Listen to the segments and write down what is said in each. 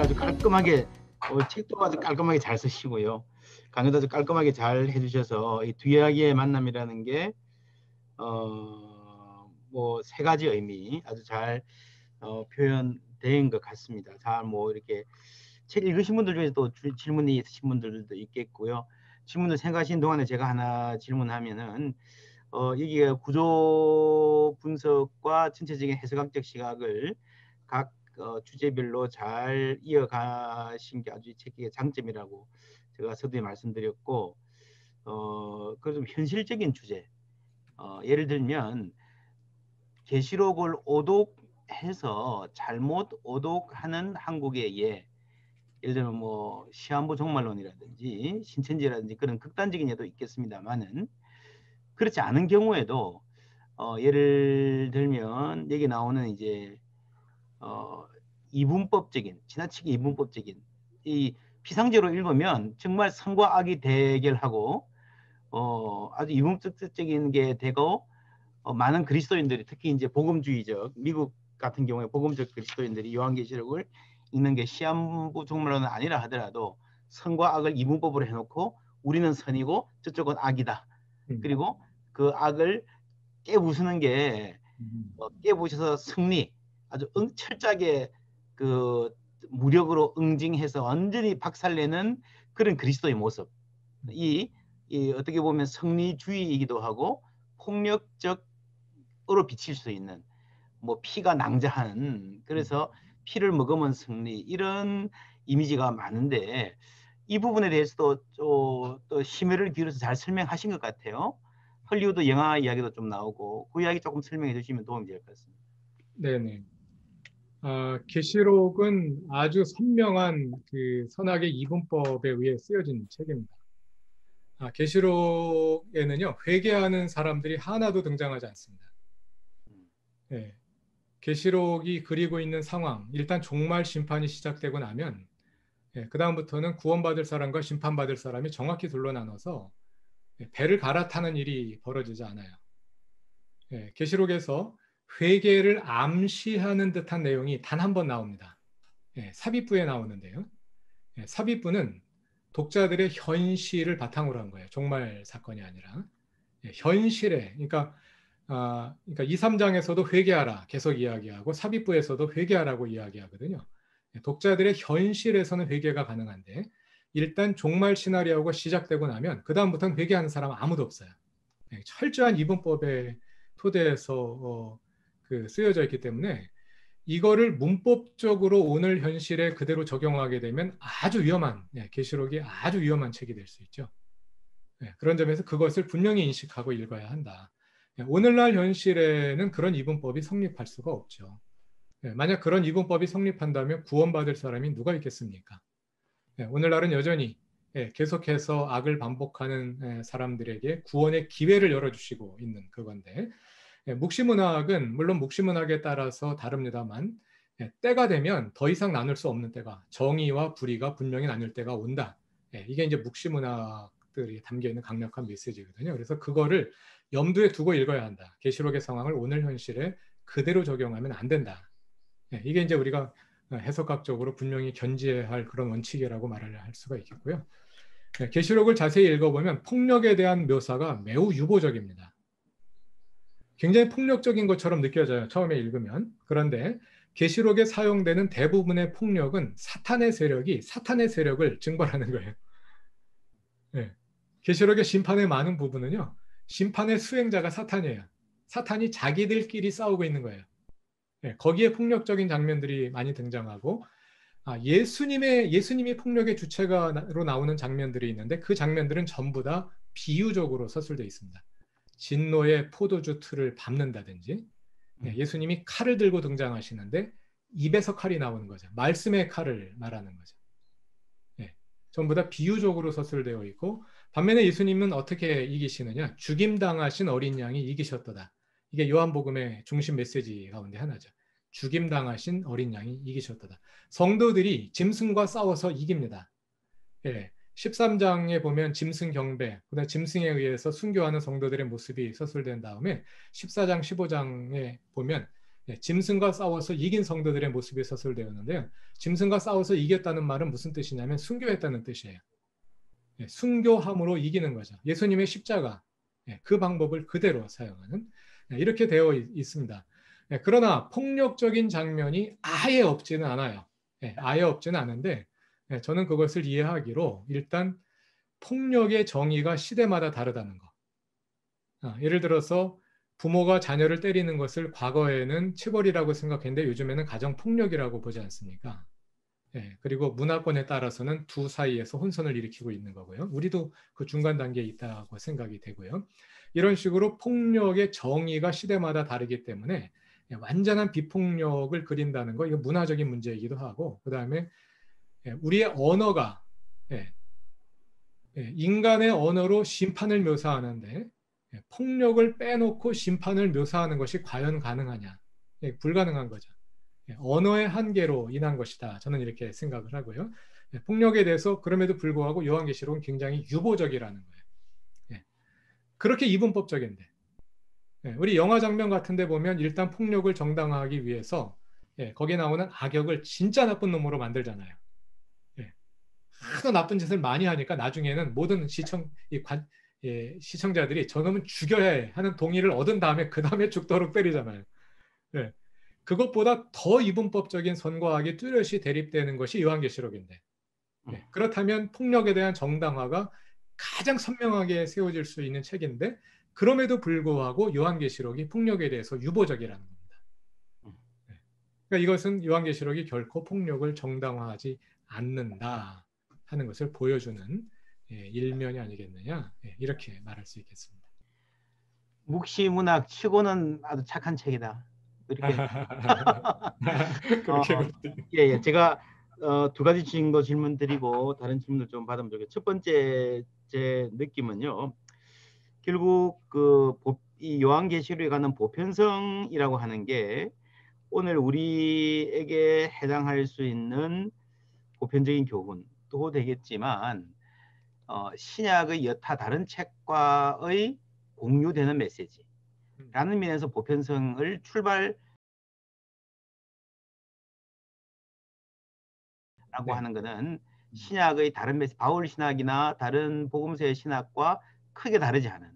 아주 깔끔하게 책도 아주 깔끔하게 잘 쓰시고요. 강의도 아주 깔끔하게 잘 해주셔서 이 뒤이야기의 만남이라는 게 뭐 세 가지 의미 아주 잘 표현된 것 같습니다. 잘 뭐 이렇게 책 읽으신 분들 중에 또 질문이 있으신 분들도 있겠고요. 질문을 생각하시는 동안에 제가 하나 질문하면은 여기가 구조 분석과 전체적인 해석학적 시각을 각 주제별로 잘 이어가신 게 아주 책의 장점이라고 제가 서두에 말씀드렸고, 그 좀 현실적인 주제, 예를 들면 계시록을 오독해서 잘못 오독하는 한국의 예를 들면 뭐 시한부 종말론이라든지 신천지라든지 그런 극단적인 예도 있겠습니다만은 그렇지 않은 경우에도 예를 들면 여기 나오는 이제 이분법적인 지나치게 이분법적인 이 피상제로 읽으면 정말 선과 악이 대결하고 아주 이분법적인 게 되고 많은 그리스도인들이 특히 이제 복음주의적 미국 같은 경우에 복음적 그리스도인들이 요한계시록을 읽는 게 시한부 종말론은 아니라 하더라도 선과 악을 이분법으로 해놓고 우리는 선이고 저쪽은 악이다. 그리고 그 악을 깨부수는 게 깨부셔서 승리 아주 철저하게 그 무력으로 응징해서 완전히 박살내는 그런 그리스도의 모습. 이 어떻게 보면 승리주의이기도 하고 폭력적으로 비칠 수 있는 뭐 피가 낭자하는 그래서 피를 먹으면 승리 이런 이미지가 많은데 이 부분에 대해서도 또 심혈을 기울여서 잘 설명하신 것 같아요. 헐리우드 영화 이야기도 좀 나오고 그 이야기 조금 설명해 주시면 도움이 될 것 같습니다. 네네. 계시록은 아주 선명한 그 선악의 이분법에 의해 쓰여진 책입니다. 계시록에는요, 회개하는 사람들이 하나도 등장하지 않습니다. 네. 계시록이 그리고 있는 상황, 일단 종말 심판이 시작되고 나면 그 다음부터는 구원받을 사람과 심판받을 사람이 정확히 둘로 나눠서 배를 갈아타는 일이 벌어지지 않아요. 계시록에서 회개를 암시하는 듯한 내용이 단 한 번 나옵니다. 삽입부에 나오는데요. 삽입부는 독자들의 현실을 바탕으로 한 거예요. 종말 사건이 아니라. 현실에, 그러니까 2, 3장에서도 회개하라 계속 이야기하고 삽입부에서도 회개하라고 이야기하거든요. 독자들의 현실에서는 회개가 가능한데 일단 종말 시나리오가 시작되고 나면 그 다음부터는 회개하는 사람 아무도 없어요. 철저한 이분법에 토대에서 쓰여져 있기 때문에 이거를 문법적으로 오늘 현실에 그대로 적용하게 되면 아주 위험한 계시록이 아주 위험한 책이 될 수 있죠. 그런 점에서 그것을 분명히 인식하고 읽어야 한다. 오늘날 현실에는 그런 이분법이 성립할 수가 없죠. 만약 그런 이분법이 성립한다면 구원받을 사람이 누가 있겠습니까? 오늘날은 여전히 계속해서 악을 반복하는 사람들에게 구원의 기회를 열어주시고 있는 그건데 묵시문학은 물론 묵시문학에 따라서 다릅니다만 때가 되면 더 이상 나눌 수 없는 때가 정의와 불의가 분명히 나눌 때가 온다. 이게 이제 묵시문학들이 담겨있는 강력한 메시지거든요. 그래서 그거를 염두에 두고 읽어야 한다. 계시록의 상황을 오늘 현실에 그대로 적용하면 안 된다. 이게 이제 우리가 해석학적으로 분명히 견지해야 할 그런 원칙이라고 말을 할 수가 있겠고요. 계시록을 자세히 읽어보면 폭력에 대한 묘사가 매우 유보적입니다. 굉장히 폭력적인 것처럼 느껴져요. 처음에 읽으면. 그런데 계시록에 사용되는 대부분의 폭력은 사탄의 세력을 증벌하는 거예요. 계시록의 심판의 많은 부분은요. 심판의 수행자가 사탄이에요. 사탄이 자기들끼리 싸우고 있는 거예요. 거기에 폭력적인 장면들이 많이 등장하고 예수님이 폭력의 주체가로 나오는 장면들이 있는데 그 장면들은 전부 다 비유적으로 서술되어 있습니다. 진노의 포도주 틀을 밟는다든지 예수님이 칼을 들고 등장하시는데 입에서 칼이 나오는 거죠. 말씀의 칼을 말하는 거죠. 전부 다 비유적으로 서술되어 있고 반면에 예수님은 어떻게 이기시느냐. 죽임당하신 어린 양이 이기셨도다. 이게 요한복음의 중심 메시지 가운데 하나죠. 죽임당하신 어린 양이 이기셨도다. 성도들이 짐승과 싸워서 이깁니다. 13장에 보면 짐승 경배, 그다음 짐승에 의해서 순교하는 성도들의 모습이 서술된 다음에 14장, 15장에 보면 짐승과 싸워서 이긴 성도들의 모습이 서술되었는데요. 짐승과 싸워서 이겼다는 말은 무슨 뜻이냐면 순교했다는 뜻이에요. 순교함으로 이기는 거죠. 예수님의 십자가, 그 방법을 그대로 사용하는, 이렇게 되어 있습니다. 그러나 폭력적인 장면이 아예 없지는 않아요. 아예 없지는 않은데 저는 그것을 이해하기로 일단 폭력의 정의가 시대마다 다르다는 거. 예를 들어서 부모가 자녀를 때리는 것을 과거에는 체벌이라고 생각했는데 요즘에는 가정폭력이라고 보지 않습니까? 그리고 문화권에 따라서는 두 사이에서 혼선을 일으키고 있는 거고요. 우리도 그 중간 단계에 있다고 생각이 되고요. 이런 식으로 폭력의 정의가 시대마다 다르기 때문에 완전한 비폭력을 그린다는 거, 이거 문화적인 문제이기도 하고, 그 다음에 우리의 언어가 인간의 언어로 심판을 묘사하는데 폭력을 빼놓고 심판을 묘사하는 것이 과연 가능하냐? 불가능한 거죠. 언어의 한계로 인한 것이다. 저는 이렇게 생각을 하고요. 폭력에 대해서 그럼에도 불구하고 요한계시록은 굉장히 유보적이라는 거예요. 그렇게 이분법적인데 우리 영화 장면 같은 데 보면 일단 폭력을 정당화하기 위해서 거기에 나오는 악역을 진짜 나쁜 놈으로 만들잖아요. 하도 나쁜 짓을 많이 하니까 나중에는 모든 시청자들이 저놈은 죽여야 해 하는 동의를 얻은 다음에 그 다음에 죽도록 때리잖아요. 그것보다 더 이분법적인 선과 악이 뚜렷이 대립되는 것이 요한계시록인데 그렇다면 폭력에 대한 정당화가 가장 선명하게 세워질 수 있는 책인데 그럼에도 불구하고 요한계시록이 폭력에 대해서 유보적이라는 겁니다. 그러니까 이것은 요한계시록이 결코 폭력을 정당화하지 않는다 하는 것을 보여주는 일면이 아니겠느냐, 이렇게 말할 수 있겠습니다. 묵시문학 치고는 아주 착한 책이다. 이렇게. 그렇게 예. 제가 두 가지 질문 드리고 다른 질문을 좀 받으면 좋겠어요. 첫 번째 제 느낌은요. 결국 이 요한계시록에 관한 보편성이라고 하는 게 오늘 우리에게 해당할 수 있는 보편적인 교훈도 되겠지만 신약의 여타 다른 책과의 공유되는 메시지라는 면에서 보편성을 출발라고 하는 것은 신약의 다른 메시지, 바울 신학이나 다른 복음서의 신학과 크게 다르지 않은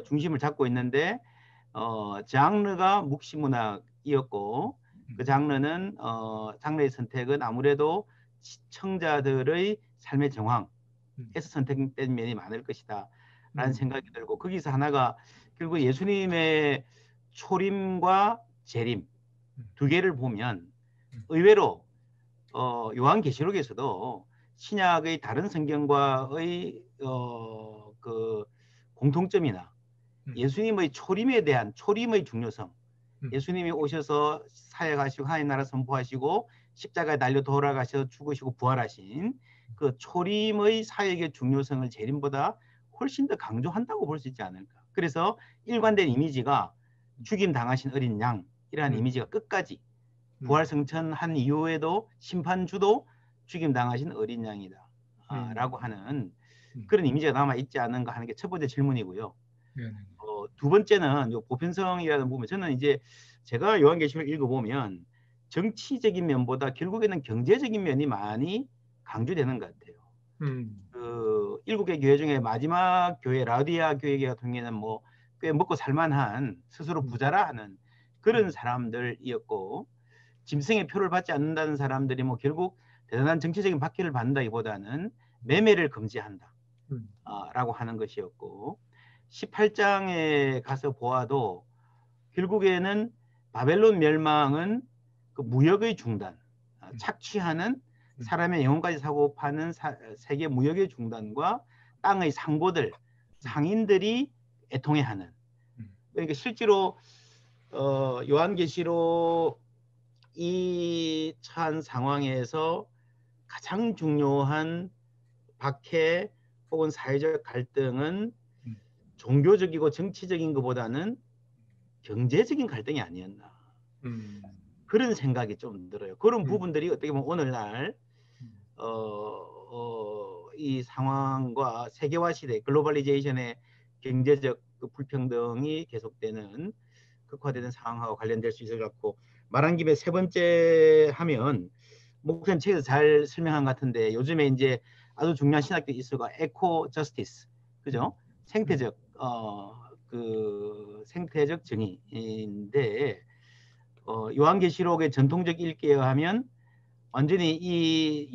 중심을 잡고 있는데 장르가 묵시문학이었고 그 장르는 장르의 선택은 아무래도 시청자들의 삶의 정황에서 선택된 면이 많을 것이다 라는 생각이 들고 거기서 하나가 결국 예수님의 초림과 재림 두 개를 보면 의외로 요한계시록에서도 신약의 다른 성경과의 그 공통점이나 예수님의 초림의 중요성, 예수님이 오셔서 사역하시고 하나님 나라 선포하시고 십자가에 달려 돌아가셔서 죽으시고 부활하신 그 초림의 사역의 중요성을 재림보다 훨씬 더 강조한다고 볼 수 있지 않을까. 그래서 일관된 이미지가 죽임 당하신 어린 양이라는 이미지가 끝까지 부활 성천한 이후에도 심판주도 죽임 당하신 어린 양이다 라고 하는 그런 이미지가 남아있지 않은가 하는 게 첫 번째 질문이고요. 두 번째는 요 보편성이라는 부분, 저는 이제 제가 요한계시록을 읽어보면 정치적인 면보다 결국에는 경제적인 면이 많이 강조되는 것 같아요. 그 일곱개 교회 중에 마지막 교회 라우디아 교회 같은 경우에는 뭐 꽤 먹고 살만한 스스로 부자라 하는 그런 사람들이었고 짐승의 표를 받지 않는다는 사람들이 뭐 결국 대단한 정치적인 박해를 받는다기보다는 매매를 금지한다 라고 하는 것이었고 18장에 가서 보아도 결국에는 바벨론 멸망은 그 무역의 중단, 착취하는 사람의 영혼까지 사고 파는 세계 무역의 중단과 땅의 상보들, 상인들이 애통해하는. 그러니까 실제로 요한계시록 이 처한 상황에서 가장 중요한 박해 혹은 사회적 갈등은 종교적이고 정치적인 것보다는 경제적인 갈등이 아니었나 그런 생각이 좀 들어요. 그런 부분들이 어떻게 보면 오늘날 이 상황과 세계화 시대 글로벌리제이션의 경제적 불평등이 계속되는 극화되는 상황하고 관련될 수 있을 것 같고, 말한 김에 세 번째 하면 목사님 책에서 잘 설명한 것 같은데, 요즘에 이제 아주 중요한 신학적 이슈가 에코 저스티스, 그죠? 생태적 그 생태적 정의인데, 요한계시록의 전통적 읽기에 의하면 완전히 이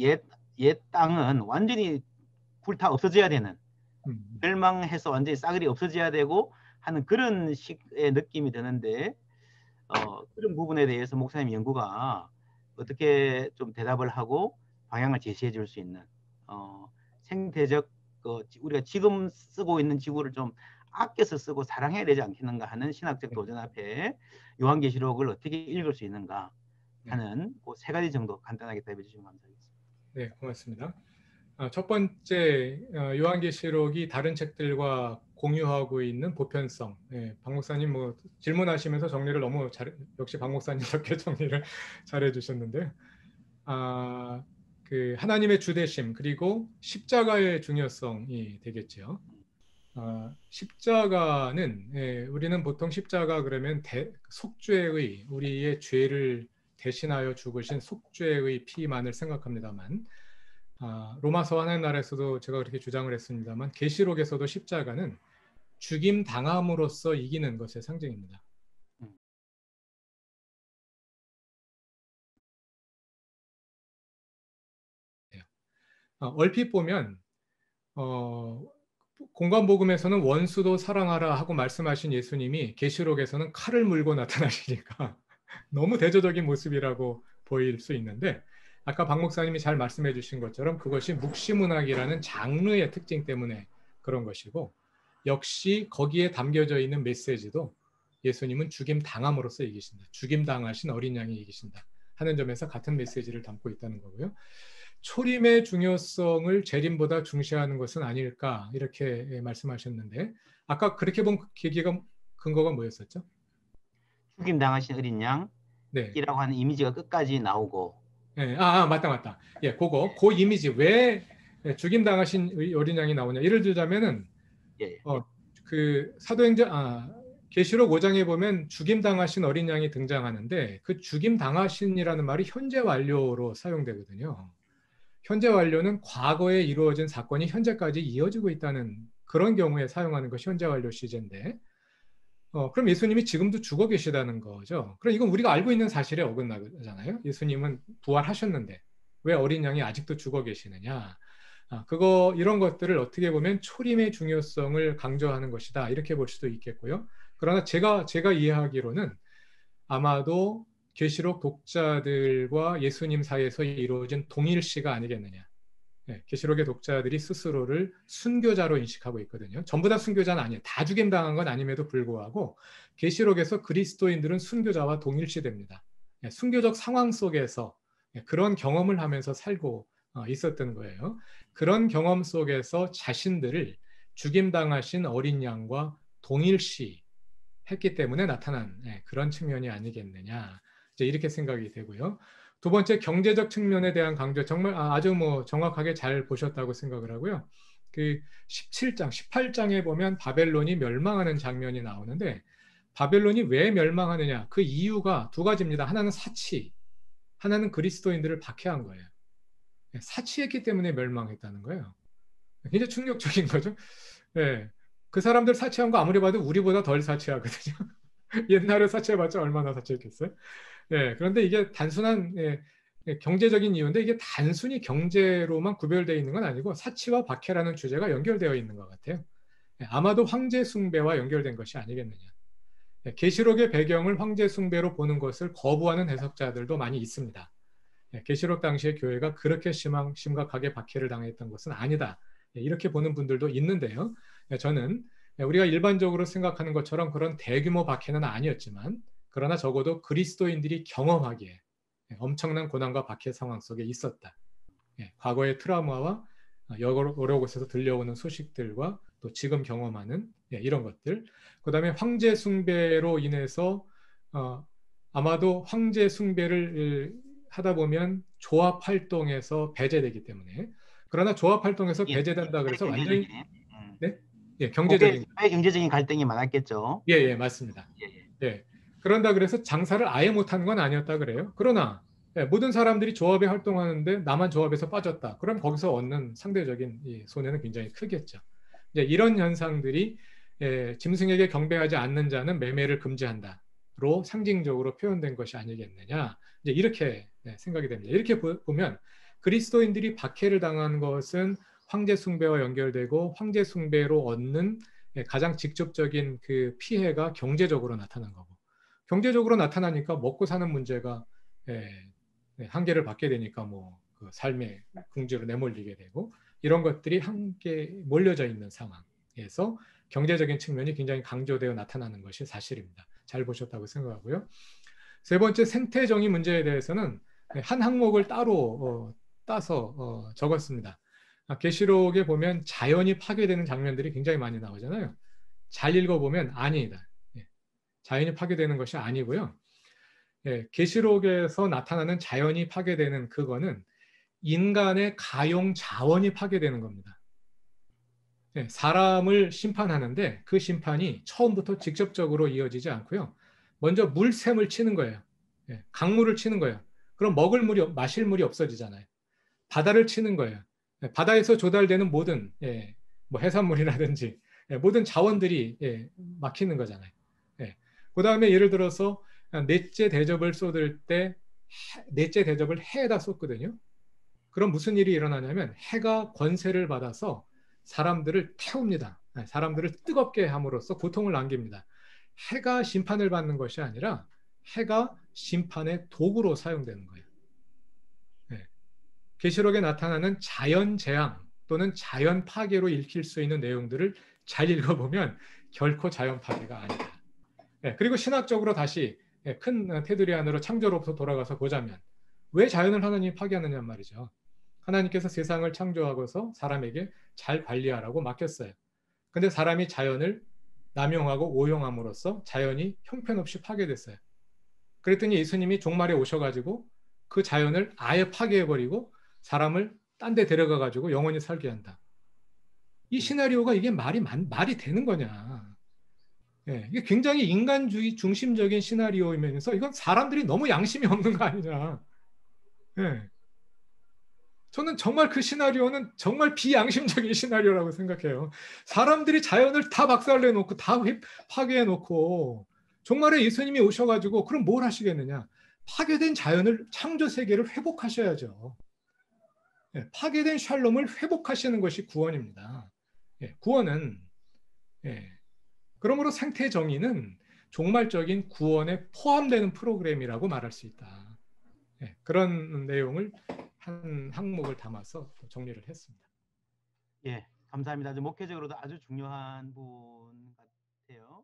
옛 땅은 완전히 불타 없어져야 되는, 멸망해서 완전히 싸그리 없어져야 되고 하는 그런 식의 느낌이 드는데, 그런 부분에 대해서 목사님 연구가 어떻게 좀 대답을 하고 방향을 제시해 줄 수 있는, 생태적, 우리가 지금 쓰고 있는 지구를 좀 아껴서 쓰고 사랑해야 되지 않겠는가 하는 신학적 도전 앞에 요한계시록을 어떻게 읽을 수 있는가 하는 그 세 가지 정도 간단하게 답해 주시면 감사하겠습니다. 네, 고맙습니다. 첫 번째, 요한계시록이 다른 책들과 공유하고 있는 보편성. 네, 박 목사님 뭐 질문하시면서 정리를 너무 역시 박 목사님답게 정리를 잘해 주셨는데요. 그 하나님의 주대심 그리고 십자가의 중요성이 되겠죠. 십자가는 우리는 보통 십자가 그러면 속죄의 우리의 죄를 대신하여 죽으신 속죄의 피만을 생각합니다만, 로마서 하나님 나라에서도 제가 그렇게 주장을 했습니다만, 계시록에서도 십자가는 죽임 당함으로써 이기는 것의 상징입니다. 얼핏 보면 공관복음에서는 원수도 사랑하라 하고 말씀하신 예수님이 계시록에서는 칼을 물고 나타나시니까 너무 대조적인 모습이라고 보일 수 있는데, 아까 박 목사님이 잘 말씀해 주신 것처럼 그것이 묵시문학이라는 장르의 특징 때문에 그런 것이고, 역시 거기에 담겨져 있는 메시지도 예수님은 죽임 당함으로써 이기신다, 죽임 당하신 어린 양이 이기신다 하는 점에서 같은 메시지를 담고 있다는 거고요. 초림의 중요성을 재림보다 중시하는 것은 아닐까 이렇게 말씀하셨는데, 아까 그렇게 본 계기가 근거가 뭐였었죠? 죽임 당하신 어린 네. 양이라고 하는 이미지가 끝까지 나오고. 네. 맞다. 예, 그 이미지 왜 죽임 당하신 어린 양이 나오냐? 예를 들자면은 예. 그 사도행전 계시록 5장에 보면 죽임 당하신 어린 양이 등장하는데, 그 죽임 당하신이라는 말이 현재 완료로 사용되거든요. 현재 완료는 과거에 이루어진 사건이 현재까지 이어지고 있다는 그런 경우에 사용하는 것이 현재 완료 시제인데, 그럼 예수님이 지금도 죽어 계시다는 거죠. 그럼 이건 우리가 알고 있는 사실에 어긋나잖아요. 예수님은 부활하셨는데 왜 어린 양이 아직도 죽어 계시느냐? 이런 것들을 어떻게 보면 초림의 중요성을 강조하는 것이다 이렇게 볼 수도 있겠고요. 그러나 제가 이해하기로는 아마도 계시록 독자들과 예수님 사이에서 이루어진 동일시가 아니겠느냐. 계시록의 독자들이 스스로를 순교자로 인식하고 있거든요. 전부 다 순교자는 아니에요. 다 죽임당한 건 아님에도 불구하고 계시록에서 그리스도인들은 순교자와 동일시됩니다. 순교적 상황 속에서 그런 경험을 하면서 살고 있었던 거예요. 그런 경험 속에서 자신들을 죽임당하신 어린 양과 동일시 했기 때문에 나타난 그런 측면이 아니겠느냐, 이제 이렇게 생각이 되고요. 두 번째, 경제적 측면에 대한 강조, 정말 아주 뭐 정확하게 잘 보셨다고 생각을 하고요. 그 17장, 18장에 보면 바벨론이 멸망하는 장면이 나오는데, 바벨론이 왜 멸망하느냐, 그 이유가 두 가지입니다. 하나는 사치, 하나는 그리스도인들을 박해한 거예요. 사치했기 때문에 멸망했다는 거예요. 굉장히 충격적인 거죠. 네. 그 사람들 사치한 거 아무리 봐도 우리보다 덜 사치하거든요. 옛날에 사치해봤자 얼마나 사치했겠어요? 예, 그런데 이게 단순한 경제적인 이유인데, 이게 단순히 경제로만 구별되어 있는 건 아니고 사치와 박해라는 주제가 연결되어 있는 것 같아요. 아마도 황제 숭배와 연결된 것이 아니겠느냐. 계시록의 배경을 황제 숭배로 보는 것을 거부하는 해석자들도 많이 있습니다. 계시록 당시의 교회가 그렇게 심각하게 박해를 당했던 것은 아니다, 이렇게 보는 분들도 있는데요. 저는 우리가 일반적으로 생각하는 것처럼 그런 대규모 박해는 아니었지만, 그러나 적어도 그리스도인들이 경험하기에 엄청난 고난과 박해 상황 속에 있었다. 과거의 트라우마와 여러 곳에서 들려오는 소식들과 또 지금 경험하는 이런 것들, 그 다음에 황제 숭배로 인해서 아마도 황제 숭배를 하다 보면 조합 활동에서 배제되기 때문에, 그러나 조합 활동에서 배제된다 그래서 완전히 네? 경제적인 경제적인 갈등이 많았겠죠. 맞습니다. 예. 그런다 그래서 장사를 아예 못하는 건 아니었다 그래요. 그러나 모든 사람들이 조합에 활동하는데 나만 조합에서 빠졌다. 그럼 거기서 얻는 상대적인 이 손해는 굉장히 크겠죠. 이제 이런 현상들이 짐승에게 경배하지 않는 자는 매매를 금지한다로 상징적으로 표현된 것이 아니겠느냐. 이제 이렇게 생각이 됩니다. 이렇게 보면 그리스도인들이 박해를 당한 것은 황제 숭배와 연결되고 황제 숭배로 얻는 가장 직접적인 그 피해가 경제적으로 나타난 거고, 경제적으로 나타나니까 먹고 사는 문제가 한계를 받게 되니까 그 삶의 궁지로 내몰리게 되고, 이런 것들이 함께 몰려져 있는 상황에서 경제적인 측면이 굉장히 강조되어 나타나는 것이 사실입니다. 잘 보셨다고 생각하고요. 세 번째, 생태정의 문제에 대해서는 한 항목을 따로 따서 적었습니다. 계시록에 보면 자연이 파괴되는 장면들이 굉장히 많이 나오잖아요. 잘 읽어보면 아니다. 자연이 파괴되는 것이 아니고요. 계시록에서 나타나는 자연이 파괴되는 그거는 인간의 가용 자원이 파괴되는 겁니다. 사람을 심판하는데 그 심판이 처음부터 직접적으로 이어지지 않고요. 먼저 물샘을 치는 거예요. 강물을 치는 거예요. 그럼 먹을 물이, 마실 물이 없어지잖아요. 바다를 치는 거예요. 바다에서 조달되는 모든 뭐 해산물이라든지 모든 자원들이 막히는 거잖아요. 그 다음에 예를 들어서 넷째 대접을 쏟을 때 넷째 대접을 해에다 쏟거든요. 그럼 무슨 일이 일어나냐면 해가 권세를 받아서 사람들을 태웁니다. 사람들을 뜨겁게 함으로써 고통을 남깁니다. 해가 심판을 받는 것이 아니라 해가 심판의 도구로 사용되는 거예요. 계시록에 나타나는 자연 재앙 또는 자연 파괴로 읽힐 수 있는 내용들을 잘 읽어보면 결코 자연 파괴가 아니다. 그리고 신학적으로 다시 큰 테두리 안으로 창조로부터 돌아가서 보자면 왜 자연을 하나님이 파괴하느냐 말이죠. 하나님께서 세상을 창조하고서 사람에게 잘 관리하라고 맡겼어요. 근데 사람이 자연을 남용하고 오용함으로써 자연이 형편없이 파괴됐어요. 그랬더니 예수님이 종말에 오셔가지고 그 자연을 아예 파괴해버리고 사람을 딴 데 데려가가지고 영원히 살게 한다. 이 시나리오가 이게 말이 되는 거냐. 이게 굉장히 인간주의 중심적인 시나리오이면서 이건 사람들이 너무 양심이 없는 거 아니냐. 저는 정말 그 시나리오는 정말 비양심적인 시나리오라고 생각해요. 사람들이 자연을 다 박살내놓고 다 파괴해놓고 종말에 예수님이 오셔가지고 그럼 뭘 하시겠느냐. 파괴된 자연을 창조 세계를 회복하셔야죠. 파괴된 샬롬을 회복하시는 것이 구원입니다. 구원은 그러므로 생태 정의는 종말적인 구원에 포함되는 프로그램이라고 말할 수 있다. 그런 내용을 한 항목을 담아서 정리를 했습니다. 예, 감사합니다. 목회적으로도 아주 중요한 부분 같아요.